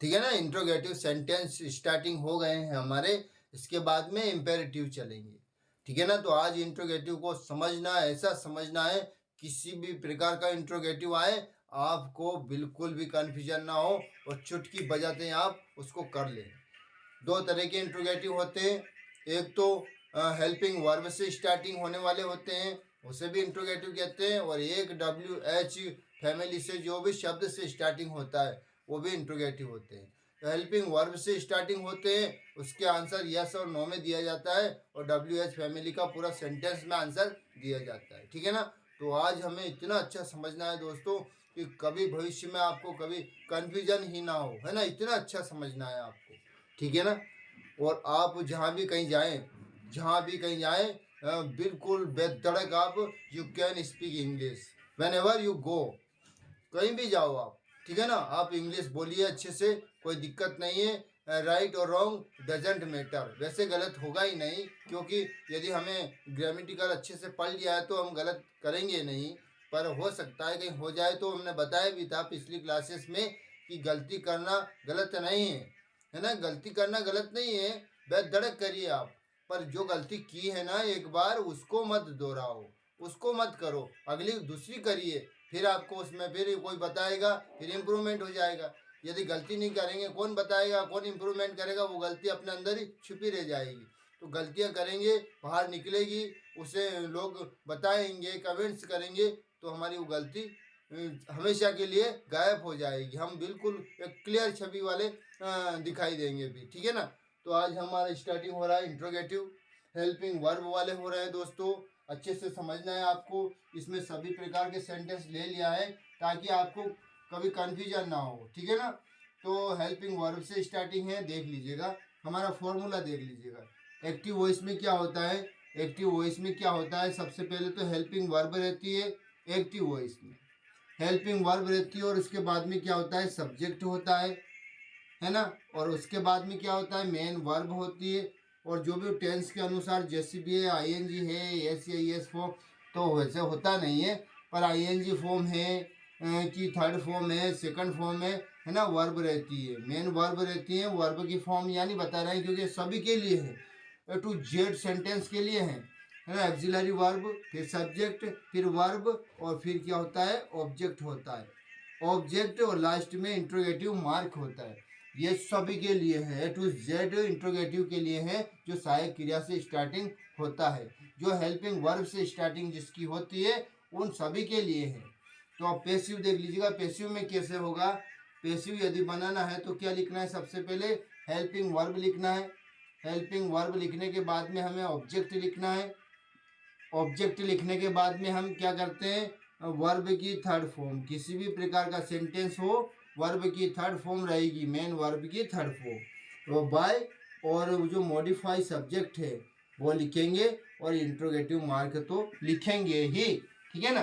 ठीक है ना। इंट्रोगेटिव सेंटेंस स्टार्टिंग हो गए हैं हमारे, इसके बाद में इम्पेरेटिव चलेंगे। ठीक है ना। तो आज इंट्रोगेटिव को समझना, ऐसा समझना है किसी भी प्रकार का इंट्रोगेटिव आए आपको बिल्कुल भी कन्फ्यूजन ना हो और चुटकी बजाते हैं आप उसको कर लें। दो तरह के इंट्रोगेटिव होते हैं, एक तो हेल्पिंग वर्ब से स्टार्टिंग होने वाले होते हैं, उसे भी इंट्रोगेटिव कहते हैं, और एक WH फैमिली से जो भी शब्द से स्टार्टिंग होता है वो भी इंट्रोगेटिव होते हैं। तो हेल्पिंग वर्ब से स्टार्टिंग होते हैं, उसके आंसर यस और नो में दिया जाता है, और WH फैमिली का पूरा सेंटेंस में आंसर दिया जाता है। ठीक है ना। तो आज हमें इतना अच्छा समझना है दोस्तों कि कभी भविष्य में आपको कभी कन्फ्यूजन ही ना हो, है ना। इतना अच्छा समझना है आपको। ठीक है ना। और आप जहाँ भी कहीं जाएं, जहाँ भी कहीं जाएं, बिल्कुल बेधड़क आप you can speak English when ever you go. कहीं भी जाओ आप, ठीक है ना, आप इंग्लिश बोलिए अच्छे से, कोई दिक्कत नहीं है। राइट और रॉन्ग डजेंट मैटर, वैसे गलत होगा ही नहीं, क्योंकि यदि हमें ग्रामेटिकल अच्छे से पढ़ लिया है तो हम गलत करेंगे नहीं। पर हो सकता है कहीं हो जाए, तो हमने बताया भी था पिछली क्लासेस में कि गलती करना गलत नहीं है ना। गलती करना गलत नहीं है, बेधड़क करिए आप, पर जो गलती की है ना एक बार उसको मत दोहराओ, उसको मत करो, अगली दूसरी करिए, फिर आपको उसमें फिर कोई बताएगा, फिर इम्प्रूवमेंट हो जाएगा। यदि गलती नहीं करेंगे कौन बताएगा, कौन इम्प्रूवमेंट करेगा, वो गलती अपने अंदर ही छुपी रह जाएगी। तो गलतियां करेंगे, बाहर निकलेगी, उसे लोग बताएंगे, कमेंट्स करेंगे, तो हमारी वो गलती हमेशा के लिए गायब हो जाएगी। हम बिल्कुल एक क्लियर छवि वाले दिखाई देंगे भी। ठीक है ना। तो आज हमारा स्टार्टिंग हो रहा है इंट्रोगेटिव, हेल्पिंग वर्ब वाले हो रहे हैं दोस्तों। अच्छे से समझना है आपको, इसमें सभी प्रकार के सेंटेंस ले लिया है ताकि आपको कभी कन्फ्यूजन ना हो। ठीक है ना। तो हेल्पिंग वर्ब से स्टार्टिंग है, देख लीजिएगा हमारा फॉर्मूला देख लीजिएगा। एक्टिव वॉइस में क्या होता है, एक्टिव वॉइस में क्या होता है, सबसे पहले तो हेल्पिंग वर्ब रहती है एक्टिव वॉइस में, हेल्पिंग वर्ब रहती है, और उसके बाद में क्या होता है, सब्जेक्ट होता है ना। और उसके बाद में क्या होता है, मेन वर्ब होती है, और जो भी टेंस के अनुसार जैसे भी है आईएनजी है, एस या एस फॉर्म, तो वैसे होता नहीं है, पर आईएनजी फॉर्म है कि थर्ड फॉर्म है, सेकंड फॉर्म है ना, वर्ब रहती है, मेन वर्ब रहती है। वर्ब की फॉर्म यानी बता रहे हैं क्योंकि सभी के लिए है, ए टू जेड सेंटेंस के लिए है ना। एक्सिलरी वर्ब, फिर सब्जेक्ट, फिर वर्ब, और फिर क्या होता है, ऑब्जेक्ट होता है, ऑब्जेक्ट, और लास्ट में इंट्रोगेटिव मार्क होता है। ये सभी के लिए है, ए टू जेड इंट्रोगेटिव के लिए है, जो सहायक क्रिया से स्टार्टिंग होता है, जो हेल्पिंग वर्ब से स्टार्टिंग जिसकी होती है उन सभी के लिए है। तो आप पैसिव देख लीजिएगा, पैसिव में कैसे होगा। पैसिव यदि बनाना है तो क्या लिखना है, सबसे पहले हेल्पिंग वर्ब लिखना है, हेल्पिंग वर्ब लिखने के बाद में हमें ऑब्जेक्ट लिखना है, ऑब्जेक्ट लिखने के बाद में हम क्या करते हैं, वर्ब की थर्ड फॉर्म, किसी भी प्रकार का सेंटेंस हो वर्ब की थर्ड फॉर्म रहेगी, मेन वर्ब की थर्ड फॉर्म, तो बाय, और जो मॉडिफाई सब्जेक्ट है वो लिखेंगे, और इंट्रोगेटिव मार्क तो लिखेंगे ही। ठीक है ना।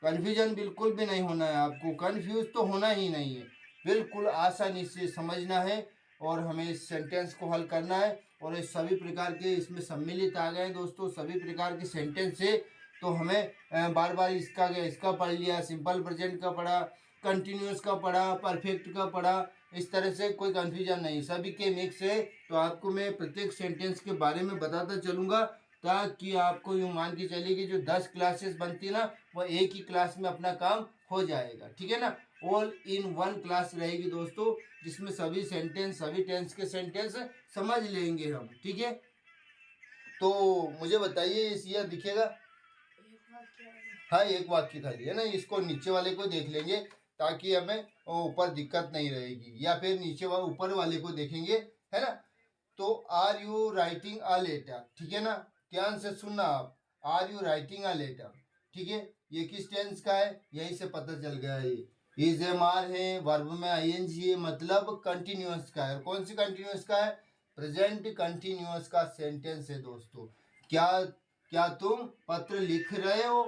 कन्फ्यूजन बिल्कुल भी नहीं होना है आपको, कन्फ्यूज तो होना ही नहीं है, बिल्कुल आसानी से समझना है, और हमें इस सेंटेंस को हल करना है। और ये सभी प्रकार के इसमें सम्मिलित आ गए दोस्तों, सभी प्रकार के सेंटेंस है, तो हमें बार बार इसका पढ़ लिया, सिंपल प्रेजेंट का पढ़ा, कंटिन्यूस का पढ़ा, परफेक्ट का पढ़ा, इस तरह से कोई कंफ्यूजन नहीं, सभी के मिक्स है। तो आपको मैं प्रत्येक सेंटेंस के बारे में बताता चलूँगा, ताकि आपको यूँ मान के चलिए कि जो 10 क्लासेस बनती ना, वह एक ही क्लास में अपना काम हो जाएगा। ठीक है ना। ऑल इन वन क्लास रहेगी दोस्तों, जिसमें सभी सेंटेंस, सभी टेंस के सेंटेंस समझ लेंगे हम। ठीक है। तो मुझे बताइए इस ये दिखेगा, हाँ एक वाक्य खाली है ना, इसको नीचे वाले को देख लेंगे ताकि हमें ऊपर दिक्कत नहीं रहेगी, या फिर नीचे वाले ऊपर वाले को देखेंगे, है ना। तो are you writing a letter, ठीक है ना, ध्यान से सुनना आप, are you writing a letter, ठीक है। ये किस टेंस का है, यहीं से पता चल गया, ये इज एम आर है, वर्ब में आईएनजी है, मतलब कंटिन्यूअस का है। कौन सी कंटिन्यूअस का है, प्रेजेंट कंटिन्यूअस का सेंटेंस है दोस्तों। क्या क्या तुम पत्र लिख रहे हो,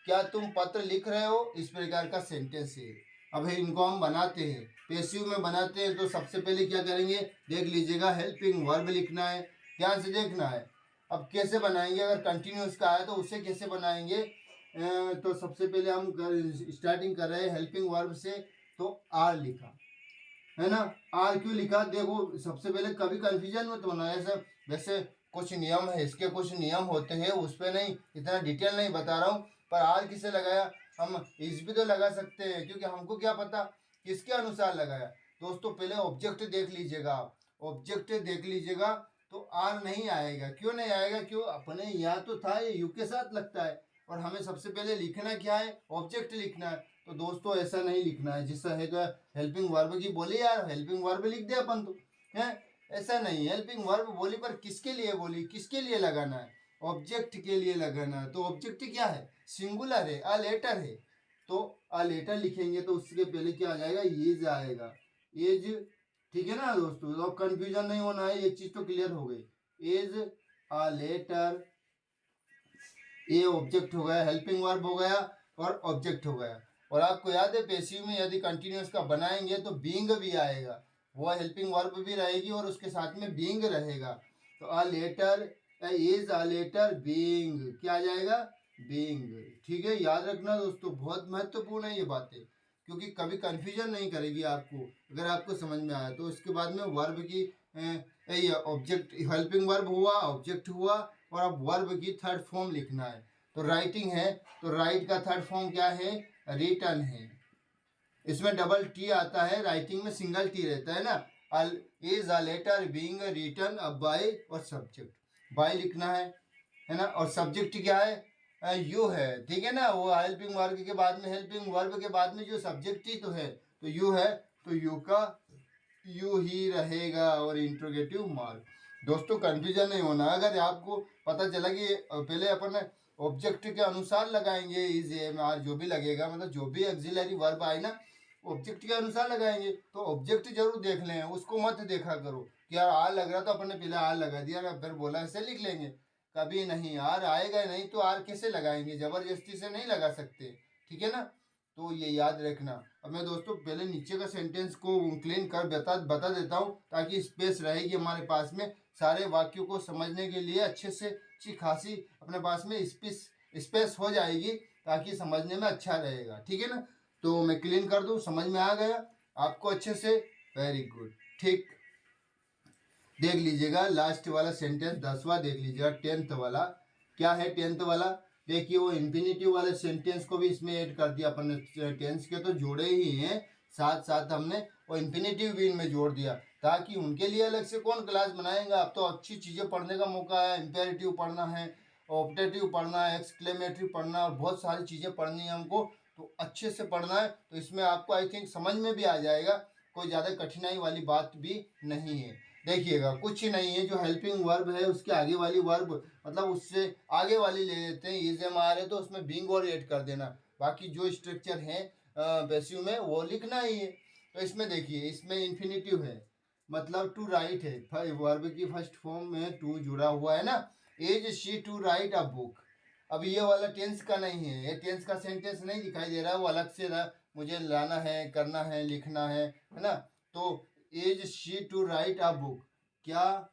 क्या तुम पत्र लिख रहे हो, इस प्रकार का सेंटेंस है। अब इनको हम बनाते हैं, पैसिव में बनाते हैं, तो सबसे पहले क्या करेंगे, देख लीजिएगा, हेल्पिंग वर्ब लिखना है, ध्यान से देखना है। अब कैसे बनाएंगे, अगर कंटिन्यूस का है तो उसे कैसे बनाएंगे, तो सबसे पहले हम स्टार्टिंग कर रहे हैं हेल्पिंग वर्ब से, तो आर लिखा, है ना। आर क्यों लिखा, देखो सबसे पहले कभी कंफ्यूजन मत होना। ऐसा वैसे कुछ नियम है, इसके कुछ नियम होते हैं, उस पर नहीं इतना डिटेल नहीं बता रहा हूँ। पर आर किसे लगाया, हम इस भी तो लगा सकते हैं, क्योंकि हमको क्या पता किसके अनुसार लगाया। दोस्तों पहले ऑब्जेक्ट देख लीजिएगा, आप ऑब्जेक्ट देख लीजिएगा तो आर नहीं आएगा। क्यों नहीं आएगा, क्यों, अपने यहाँ तो था, ये यू के साथ लगता है, और हमें सबसे पहले लिखना क्या है, ऑब्जेक्ट लिखना है। तो दोस्तों ऐसा नहीं लिखना है, जिससे है तो हेल्पिंग वर्ब की बोली यार, हेल्पिंग वर्ब लिख दे अपन तो है। ऐसा नहीं, हेल्पिंग वर्ब बोली पर किसके लिए बोली, किसके लिए लगाना है, ऑब्जेक्ट के लिए लगाना है। तो ऑब्जेक्ट क्या है, सिंगुलर है, अ लेटर है। तो अ लेटर लिखेंगे तो उसके पहले क्या आ जाएगा, एज आएगा, एज। ठीक है ना दोस्तों, तो कंफ्यूजन नहीं होना है, ये चीज तो क्लियर हो गई। एज अ लेटर, ये ऑब्जेक्ट हो गया, हेल्पिंग वर्ब हो गया और ऑब्जेक्ट हो गया। और आपको याद है पैसिव में यदि कंटिन्यूअस का बनाएंगे तो बीइंग भी आएगा, वो हेल्पिंग वर्ब भी रहेगी और उसके साथ में बीइंग रहेगा। तो a letter, is a letter being, क्या आ जाएगा, बीइंग। ठीक है, याद रखना दोस्तों, बहुत महत्वपूर्ण है ये बातें, क्योंकि कभी कंफ्यूजन नहीं करेगी आपको, अगर आपको समझ में आया तो। इसके बाद में वर्ब की ऑब्जेक्ट, हेल्पिंग वर्ब हुआ, ऑब्जेक्ट हुआ, और अब वर्ब की थर्ड फॉर्म लिखना है। तो राइटिंग है, तो राइट का थर्ड फॉर्म क्या है, रिटर्न है। इसमें डबल टी आता है, राइटिंग में सिंगल टी रहता है ना। Is a letter being written by, और सब्जेक्ट बाय लिखना है ना। और सब्जेक्ट क्या है, यू है, ठीक है ना। वो हेल्पिंग वर्ब के बाद में, हेल्पिंग वर्ब के बाद में जो सब्जेक्ट ही तो है, तो यू है, तो यू का यू ही रहेगा, और इंट्रोगेटिव मार्क। दोस्तों कंफ्यूजन नहीं होना, अगर आपको पता चला कि पहले अपन ऑब्जेक्ट के अनुसार लगाएंगे, इज एम आर जो भी लगेगा, मतलब जो भी एक्सिलरी वर्ब आए ना ऑब्जेक्ट के अनुसार लगाएंगे, तो ऑब्जेक्ट जरूर देख लें, उसको मत देखा करो कि यार आर लग रहा तो अपन ने पहले आर लगा दिया, मैं फिर बोला ऐसे लिख लेंगे। कभी नहीं, आर आएगा नहीं तो आर कैसे लगाएंगे, जबरदस्ती से नहीं लगा सकते, ठीक है ना। तो ये याद रखना। अब मैं दोस्तों पहले नीचे का सेंटेंस को क्लीन कर बता देता हूँ, ताकि स्पेस रहेगी हमारे पास में सारे वाक्यों को समझने के लिए, अच्छे से अच्छी खासी अपने पास में स्पेस हो जाएगी, ताकि समझने में अच्छा रहेगा, ठीक है ना। तो मैं क्लीन कर दूं, समझ में आ गया आपको अच्छे से, वेरी गुड। ठीक, देख लीजिएगा लास्ट वाला सेंटेंस 10वां देख लीजिएगा, 10th वाला। क्या है 10th वाला, देखिए वो इन्फिनिटिव वाले सेंटेंस को भी इसमें ऐड कर दिया अपन ने, टेंस के तो जोड़े ही हैं, साथ साथ हमने वो इन्फिनिटिव भी इनमें जोड़ दिया, ताकि उनके लिए अलग से कौन क्लास बनाएगा। अब तो अच्छी चीज़ें पढ़ने का मौका है, इम्पेरेटिव पढ़ना है, ऑप्टेटिव पढ़ना है, एक्सक्लेमेटरी पढ़ना है, और बहुत सारी चीज़ें पढ़नी है हमको, तो अच्छे से पढ़ना है। तो इसमें आपको आई थिंक समझ में भी आ जाएगा, कोई ज़्यादा कठिनाई वाली बात भी नहीं है। देखिएगा कुछ ही नहीं है, जो हेल्पिंग वर्ब है उसके आगे वाली वर्ब, मतलब उससे आगे वाली ले लेते हैं, इज एम आ रहे तो उसमें बीइंग और ऐड कर देना, बाकी जो स्ट्रक्चर है पैसिव में वो लिखना ही है। तो इसमें देखिए, इसमें इन्फिनिटिव है, मतलब टू राइट है, वर्ब की फर्स्ट फॉर्म में टू जुड़ा हुआ है ना। As she to write a book, अब ये वाला टेंस का नहीं है, ये टेंस का सेंटेंस नहीं दिखाई दे रहा है, वो अलग से मुझे लाना है, करना है, लिखना है ना। तो as she to write a book, क्या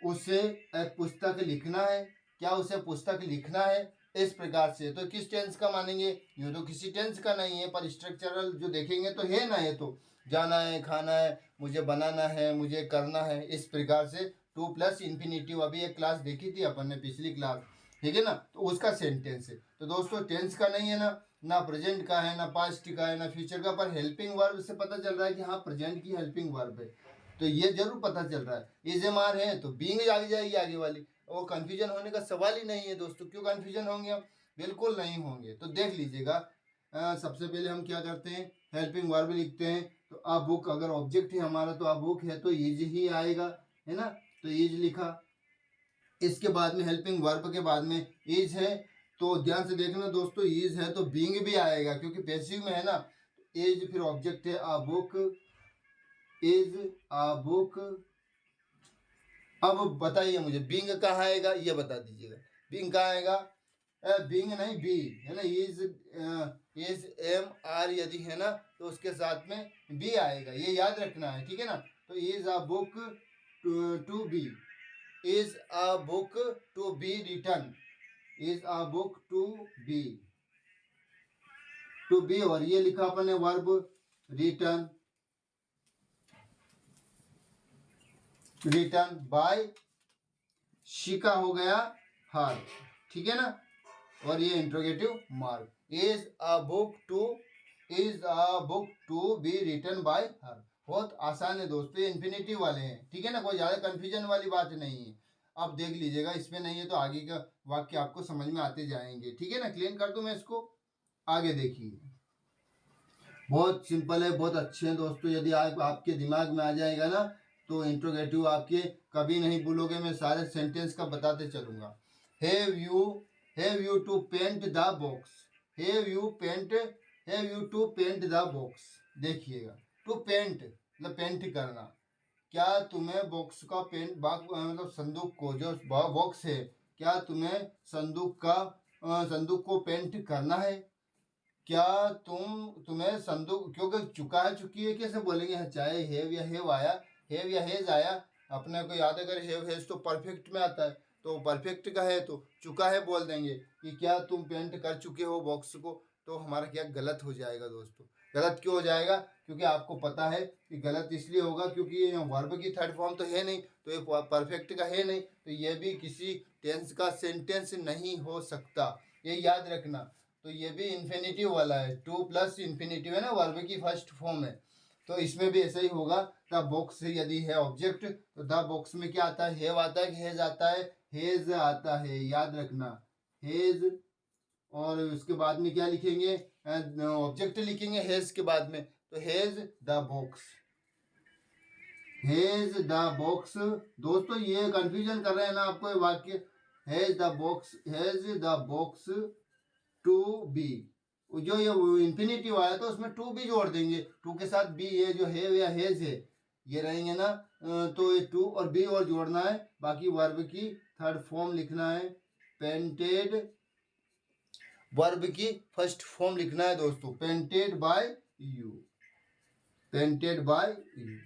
उसे एक पुस्तक लिखना है, क्या उसे पुस्तक लिखना है, इस प्रकार से। तो किस टेंस का मानेंगे, यूँ तो किसी टेंस का नहीं है, पर स्ट्रक्चरल जो देखेंगे तो है ना, ये तो जाना है, खाना है, मुझे बनाना है, मुझे करना है, इस प्रकार से टू प्लस इन्फिनिटिव, अभी एक क्लास देखी थी अपन ने पिछली क्लास, ठीक है ना, तो उसका सेंटेंस है। तो दोस्तों टेंस का नहीं है ना प्रेजेंट का है, ना पास्ट का है, ना फ्यूचर का, पर हेल्पिंग वर्ब से पता चल रहा है कि हाँ प्रेजेंट की हेल्पिंग वर्ब है, तो ये जरूर पता चल रहा है। इज एम आर है तो बीइंग आगे जाएगी आगे वाली, वो कंफ्यूजन होने का सवाल ही नहीं है दोस्तों। क्यों कंफ्यूजन होंगे हम, बिल्कुल नहीं होंगे। तो देख लीजिएगा, सबसे पहले हम क्या करते हैं, हेल्पिंग वर्ब लिखते हैं। तो आ बुक, अगर ऑब्जेक्ट है हमारा तो आ बुक है तो इज ही आएगा, है ना। तो इज लिखा, इसके बाद में हेल्पिंग वर्ब के बाद में इज है, तो ध्यान से देखना दोस्तों, इज है तो बीइंग भी आएगा, क्योंकि पैसिव में है ना। इज फिर ऑब्जेक्ट है आ बुक, इज आ बुक। अब बताइए मुझे बीइंग कहाँ आएगा, ये बता दीजिएगा, बीइंग कहाँ आएगा, बीइंग नहीं बी, है ना। इज एम आर यदि है ना तो उसके साथ में बी आएगा, ये याद रखना है, ठीक है ना। तो is a book to be, is a book to be return, is a book to be, और ये लिखा अपन ने verb return, written by, she का हो गया हर, ठीक है ना। और ये interrogative mark, is a book to be written by her. बहुत आसान है दोस्तों, ये इन्फिनेटिव वाले हैं, ठीक है ना, कोई ज्यादा कंफ्यूजन वाली बात नहीं है। आप देख लीजिएगा, इसमें नहीं है तो आगे का वाक्य आपको समझ में आते जाएंगे, ठीक है ना। क्लीन कर दूं मैं इसको, आगे देखिए। बहुत सिंपल है, बहुत अच्छे हैं दोस्तों। यदि आपके दिमाग में आ जाएगा ना तो इंट्रोगेटिव आपके कभी नहीं भूलोगे। मैं सारे सेंटेंस का बताते चलूंगा। Have you to paint the box, have you to paint the box. देखिएगा, टू पेंट मतलब पेंट करना। क्या तुम्हें बॉक्स का पेंट मतलब संदूक को, जो बॉक्स है, क्या तुम्हें संदूक को पेंट करना है? क्या तुम्हें संदूक, क्योंकि चुका है चुकी है कैसे बोलेंगे, चाहे हैव या हैव आया, हैव या हेज आया, अपने को याद है, अगर हैव हेज तो परफेक्ट में आता है, तो परफेक्ट का है तो चुका है बोल देंगे कि क्या तुम पेंट कर चुके हो बॉक्स को। तो हमारा क्या गलत हो जाएगा दोस्तों। गलत क्यों हो जाएगा? क्योंकि आपको पता है कि गलत इसलिए होगा क्योंकि ये वर्ब की थर्ड फॉर्म तो है नहीं, तो ये परफेक्ट का है नहीं, तो ये भी किसी टेंस का सेंटेंस नहीं हो सकता, ये याद रखना। तो ये भी इन्फिनेटिव वाला है, टू प्लस इन्फिनेटिव है ना, वर्ब की फर्स्ट फॉर्म है। तो इसमें भी ऐसा ही होगा। द बॉक्स यदि है ऑब्जेक्ट तो द बॉक्स में क्या आता है, हैव आता है कि हेज आता है, हेज आता है, याद रखना, हेज। और उसके बाद में क्या लिखेंगे, ऑब्जेक्ट लिखेंगे हेज के बाद में, तो hedge the box, has the box. दोस्तों ये कंफ्यूजन कर रहे हैं ना आपको ये वाक्य, has the box, has the box to be. जो ये इंफिनिटिव आया तो उसमें टू बी जोड़ देंगे, टू के साथ बी, ये जो है या हेज है ये रहेंगे ना, तो ये टू और बी और जोड़ना है। बाकी वर्ब की थर्ड फॉर्म लिखना है, पेंटेड, वर्ब की फर्स्ट फॉर्म लिखना है दोस्तों, painted bye you, painted bye you,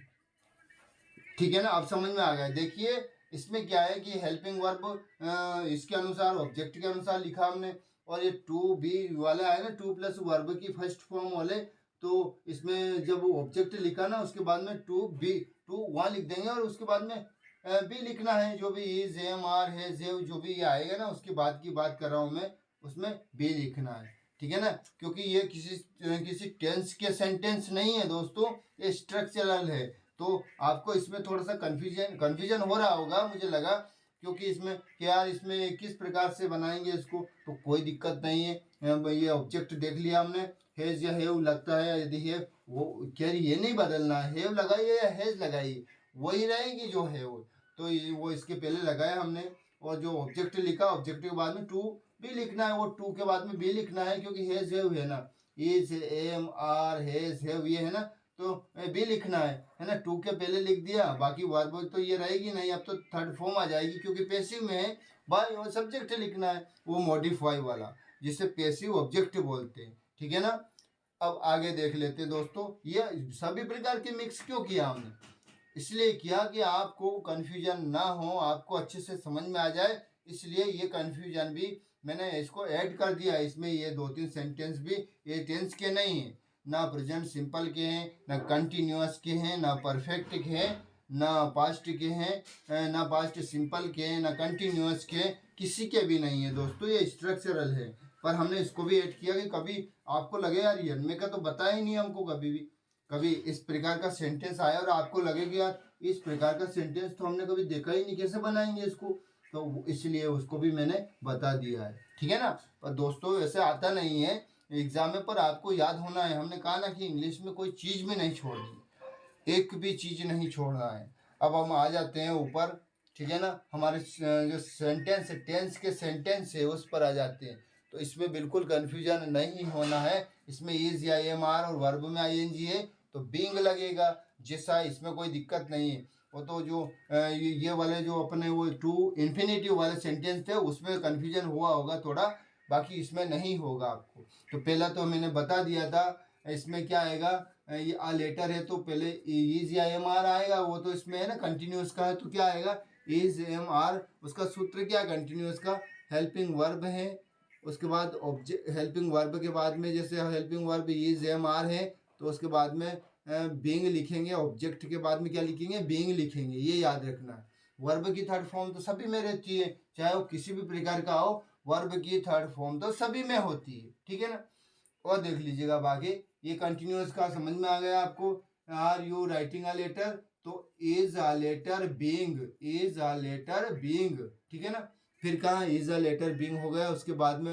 ठीक है ना। अब समझ में आ गया। देखिए इसमें क्या है कि हेल्पिंग वर्ब इसके अनुसार, ऑब्जेक्ट के अनुसार लिखा हमने, और ये टू बी वाला है ना, टू प्लस वर्ब की फर्स्ट फॉर्म वाले, तो इसमें जब ऑब्जेक्ट लिखा ना उसके बाद में टू बी, टू वहाँ लिख देंगे और उसके बाद में बी लिखना है, जो भी इज एम आर है जेव जो भी ये आएगा ना उसके बाद की बात कर रहा हूँ मैं, उसमें बी लिखना है, ठीक है ना। क्योंकि ये किसी टेंस के सेंटेंस नहीं है दोस्तों, ये स्ट्रक्चरल है। तो आपको इसमें थोड़ा सा कन्फ्यूजन हो रहा होगा मुझे लगा, क्योंकि इसमें कि यार इसमें किस प्रकार से बनाएंगे इसको, तो कोई दिक्कत नहीं है। ये ऑब्जेक्ट देख लिया हमने, हेज या हेव लगता है, यदि हेव वो कह रही ये नहीं बदलना है, हेव लगाइए या हेज लगाइए वही रहेगी जो है वो, तो वो इसके पहले लगाया हमने। और जो ऑब्जेक्ट लिखा, ऑब्जेक्ट के बाद में टू भी लिखना है, वो टू के बाद में भी लिखना है, क्योंकि हेज हेव है ना, is am are has have ये है ना, तो भी लिखना है ना। टू के पहले लिख दिया, बाकी वर्ब तो ये रहेगी नहीं, अब तो थर्ड फॉर्म आ जाएगी क्योंकि पैसिव में है भाई, और सब्जेक्ट लिखना है वो मॉडिफाई वाला, जिसे पैसिव ऑब्जेक्ट बोलते हैं, ठीक है ना। अब आगे देख लेते हैं दोस्तों, ये सभी प्रकार के मिक्स क्यों किया हमने, इसलिए किया कि आपको कंफ्यूजन ना हो, आपको अच्छे से समझ में आ जाए, इसलिए ये कंफ्यूजन भी मैंने इसको ऐड कर दिया इसमें। ये दो तीन सेंटेंस भी ये टेंस के नहीं है, ना प्रेजेंट सिंपल के हैं, ना कंटिन्यूअस के हैं, ना परफेक्ट के हैं, ना पास्ट के हैं, ना पास्ट सिंपल के हैं, ना कंटिन्यूअस के, किसी के भी नहीं है दोस्तों, ये स्ट्रक्चरल है। पर हमने इसको भी ऐड किया कि कभी आपको लगे यार ये का तो बताया ही नहीं हमको, कभी इस प्रकार का सेंटेंस आया और आपको लगे कि यार इस प्रकार का सेंटेंस तो हमने कभी देखा ही नहीं, कैसे बनाएंगे इसको, तो इसलिए उसको भी मैंने बता दिया है, ठीक है ना। पर दोस्तों वैसे आता नहीं है एग्जाम में, पर आपको याद होना है, हमने कहा ना कि इंग्लिश में कोई चीज़ भी नहीं छोड़नी, एक भी चीज़ नहीं छोड़ना है। अब हम आ जाते हैं ऊपर, ठीक है ना, हमारे जो सेंटेंस है, टेंस के सेंटेंस है उस पर आ जाते हैं। तो इसमें बिल्कुल कन्फ्यूजन नहीं होना है, इसमें इज या एम आर और वर्ब में आई एन जी है तो बींग लगेगा, जैसा इसमें कोई दिक्कत नहीं है। वो तो जो ये वाले जो अपने वो टू इन्फिनेटिव वाले सेंटेंस थे उसमें कन्फ्यूजन हुआ होगा थोड़ा, बाकी इसमें नहीं होगा आपको। तो पहला तो मैंने बता दिया था, इसमें क्या आएगा, ये आ लेटर है तो पहले इज या एम आर आएगा, वो तो इसमें है ना कंटिन्यूस का है, तो क्या आएगा इज एम आर, उसका सूत्र क्या कंटिन्यूस का, हेल्पिंग वर्ब है, उसके बाद ऑब्जेक्ट, हेल्पिंग वर्ब के बाद में जैसे helping verb is am are है तो उसके बाद में बीइंग लिखेंगे, ऑब्जेक्ट के बाद में क्या लिखेंगे, बीइंग लिखेंगे, ये याद रखना है। वर्ब की थर्ड फॉर्म तो सभी में रहती है, चाहे वो किसी भी प्रकार का हो, वर्ब की थर्ड फॉर्म तो सभी में होती है, ठीक है ना। और देख लीजिएगा अब आगे, ये कंटिन्यूअस का समझ में आ गया आपको। Are you writing a letter, तो is a letter being, is a letter being, ठीक है ना। फिर कहाँ इज अ लेटर बीइंग हो गया, उसके बाद में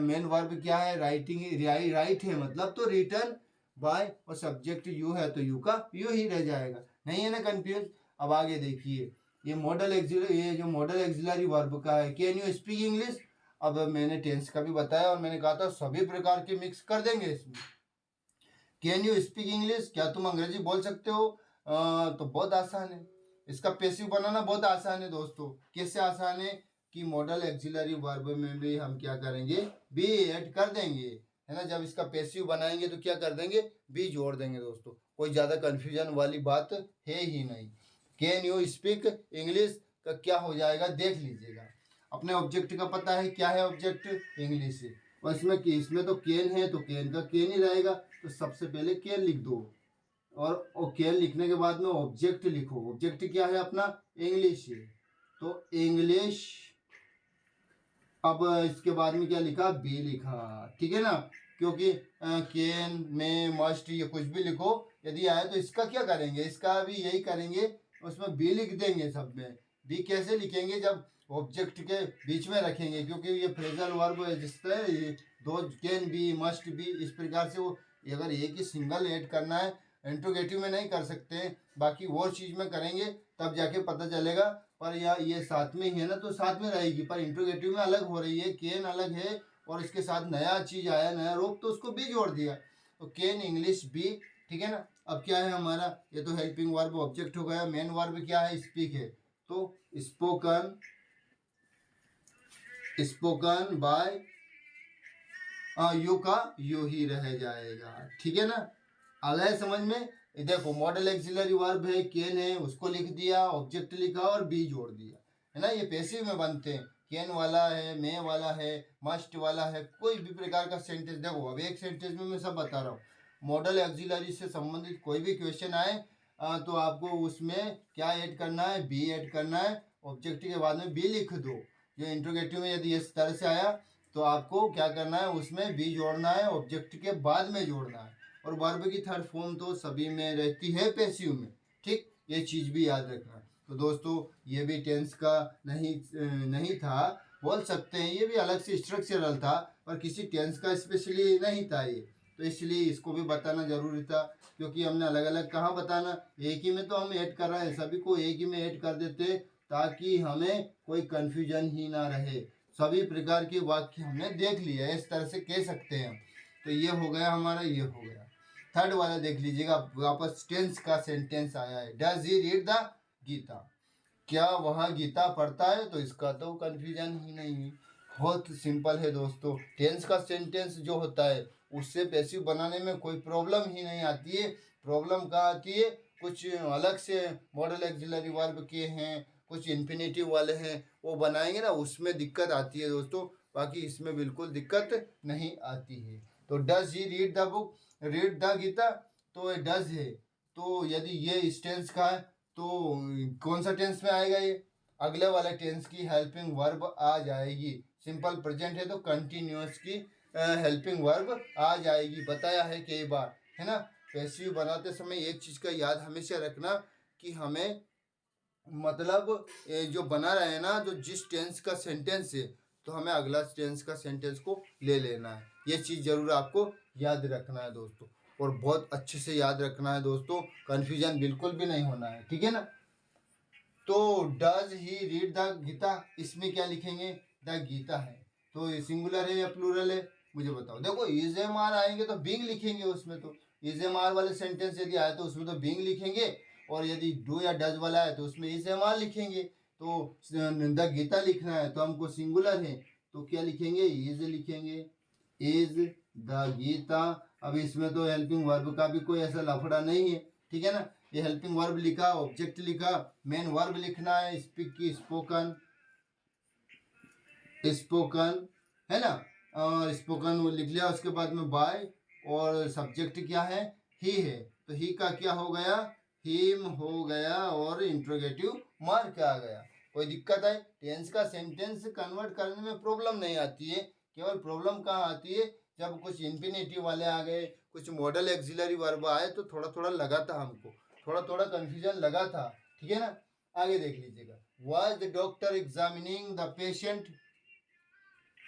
मेन वर्ब क्या है, राइटिंग, राइट है मतलब तो रिटर्न बाय, और सब्जेक्ट यू है तो यू का यू ही रह जाएगा, नहीं है ना कंफ्यूज। अब आगे देखिए, ये मॉडल एक्सिलरी, ये जो मॉडल एक्सिलरी वर्ब का है, कैन यू स्पीक इंग्लिश। अब मैंने टेंस का भी बताया और मैंने कहा था सभी प्रकार के मिक्स कर देंगे इसमें। कैन यू स्पीक इंग्लिश, क्या तुम अंग्रेजी बोल सकते हो। तो बहुत आसान है, इसका पैसिव बनाना बहुत आसान है दोस्तों। कैसे आसान है कि मॉडल एक्सिलरी वर्ब में भी हम क्या करेंगे, बी ऐड कर देंगे, है ना। जब इसका पैसिव बनाएंगे तो क्या कर देंगे, बी जोड़ देंगे दोस्तों। कोई ज़्यादा कन्फ्यूजन वाली बात है ही नहीं। कैन यू स्पीक इंग्लिश का क्या हो जाएगा देख लीजिएगा। अपने ऑब्जेक्ट का पता है, क्या है ऑब्जेक्ट, इंग्लिश है। और इसमें तो कैन है तो कैन का कैन ही रहेगा, तो सबसे पहले कैन लिख दो, और कैन लिखने के बाद में ऑब्जेक्ट लिखो। ऑब्जेक्ट क्या है अपना, इंग्लिश है, तो इंग्लिश। अब इसके बाद में क्या लिखा, बी लिखा, ठीक है ना। क्योंकि कैन में मस्ट ये कुछ भी लिखो, यदि आए तो इसका क्या करेंगे, इसका भी यही करेंगे, उसमें बी लिख देंगे सब में। बी कैसे लिखेंगे, जब ऑब्जेक्ट के बीच में रखेंगे, क्योंकि ये फ्रेजल वर्ब है जिससे दो कैन बी मस्ट बी इस प्रकार से, वो अगर एक ही सिंगल ऐड करना है इंट्रोगेटिव में नहीं कर सकते, बाकी वो चीज़ में करेंगे तब जाके पता चलेगा। पर ये साथ में ही है ना, तो साथ में रहेगी, पर इंट्रोगेटिव में अलग हो रही है, केन अलग है, और इसके साथ नया चीज आया, नया रूप, तो उसको बी जोड़ दिया, तो केन इंग्लिश बी, ठीक है ना। अब क्या है हमारा, ये तो हेल्पिंग वर्ब ऑब्जेक्ट हो गया। मेन वर्ब क्या है, स्पीक है, तो स्पोकन, स्पोकन बाय यू का यू ही रह जाएगा, ठीक है ना। आ गया समझ में। देखो मॉडल एक्सिलरी वर्ब है, केन है, उसको लिख दिया, ऑब्जेक्ट लिखा और बी जोड़ दिया, है ना। ये पैसिव में बनते हैं, कैन वाला है, मे वाला है, मस्ट वाला है, कोई भी प्रकार का सेंटेंस। देखो अब एक सेंटेंस में मैं सब बता रहा हूँ। मॉडल एक्सिलरी से संबंधित कोई भी क्वेश्चन आए तो आपको उसमें क्या ऐड करना है, बी ऐड करना है, ऑब्जेक्ट के बाद में बी लिख दो। जो इंट्रोगेटिव में यदि इस तरह से आया तो आपको क्या करना है, उसमें बी जोड़ना है, ऑब्जेक्ट के बाद में जोड़ना है। और वर्ब की थर्ड फॉर्म तो सभी में रहती है पैसिव में, ठीक, ये चीज भी याद रखना। तो दोस्तों ये भी टेंस का नहीं था, बोल सकते हैं, ये भी अलग से स्ट्रक्चरल था, पर किसी टेंस का स्पेशली नहीं था ये, तो इसलिए इसको भी बताना जरूरी था। क्योंकि हमने अलग अलग कहाँ बताना, एक ही में तो हम ऐड कर रहे हैं, सभी को एक ही में ऐड कर देते ताकि हमें कोई कंफ्यूजन ही ना रहे। सभी प्रकार के वाक्य हमने देख लिया, इस तरह से कह सकते हैं। तो ये हो गया हमारा, ये हो गया। थर्ड वाला देख लीजिएगा, वापस टेंस का सेंटेंस आया है, does he read the Gita, क्या वह गीता पढ़ता है, तो इसका तो कंफ्यूजन ही नहीं है, बहुत सिंपल है दोस्तों। टेंस का सेंटेंस जो होता है उससे पैसिव बनाने में कोई प्रॉब्लम ही नहीं आती है। प्रॉब्लम कहाँ आती है, कुछ अलग से मॉडल एक्सिलरी वर्ब के हैं, कुछ इन्फिनेटिव वाले हैं, वो बनाएंगे ना, उसमें दिक्कत आती है दोस्तों, बाकी इसमें बिल्कुल दिक्कत नहीं आती है। तो does he read the book, read the Gita, तो ये डज है, तो यदि ये इस टेंस का है तो कौन सा टेंस में आएगा, ये अगले वाले टेंस की हेल्पिंग वर्ब आ जाएगी। सिंपल प्रेजेंट है तो कंटिन्यूअस की हेल्पिंग वर्ब आ जाएगी, बताया है कई बार, है ना। पैसिव बनाते समय एक चीज का याद हमेशा रखना कि हमें मतलब जो बना रहे हैं ना, जो जिस टेंस का सेंटेंस है, तो हमें अगला टेंस का सेंटेंस को ले लेना है। ये चीज़ जरूर आपको याद रखना है दोस्तों, और बहुत अच्छे से याद रखना है दोस्तों, कंफ्यूजन बिल्कुल भी नहीं होना है, ठीक है ना। तो does he read the Gita, इसमें क्या लिखेंगे, द गीता है, तो ये सिंगुलर है या प्लूरल है, मुझे बताओ। देखो इज एम आर आएंगे तो बीइंग लिखेंगे उसमें, तो इज एम आर वाले सेंटेंस यदि आए तो उसमें तो बीइंग लिखेंगे, और यदि डू या डज वाला है तो उसमें इज एम आर लिखेंगे। तो द गीता लिखना है तो हमको सिंगुलर है, तो क्या लिखेंगे, इज लिखेंगे, इज द गीता। अब इसमें तो हेल्पिंग वर्ब का भी कोई ऐसा लफड़ा नहीं है, ठीक है ना। ये हेल्पिंग वर्ब लिखा, ऑब्जेक्ट लिखा, मेन वर्ब लिखना है, स्पीक की स्पोकन, स्पोकन, है ना। और स्पोकन वो लिख लिया, उसके बाद में बाय, और सब्जेक्ट क्या है, ही है, तो ही का क्या हो गया, हिम हो गया और इंट्रोगेटिव मार्क आ गया। कोई दिक्कत है? टेंस का सेंटेंस कन्वर्ट करने में प्रॉब्लम नहीं आती है। केवल प्रॉब्लम कहाँ आती है, जब कुछ इंफिनिटिव वाले आ गए, कुछ मॉडल एक्सिलरी वर्ब आए तो थोड़ा थोड़ा लगा था हमको, थोड़ा थोड़ा कंफ्यूजन लगा था। ठीक है ना, आगे देख लीजिएगा। Was the doctor examining the patient.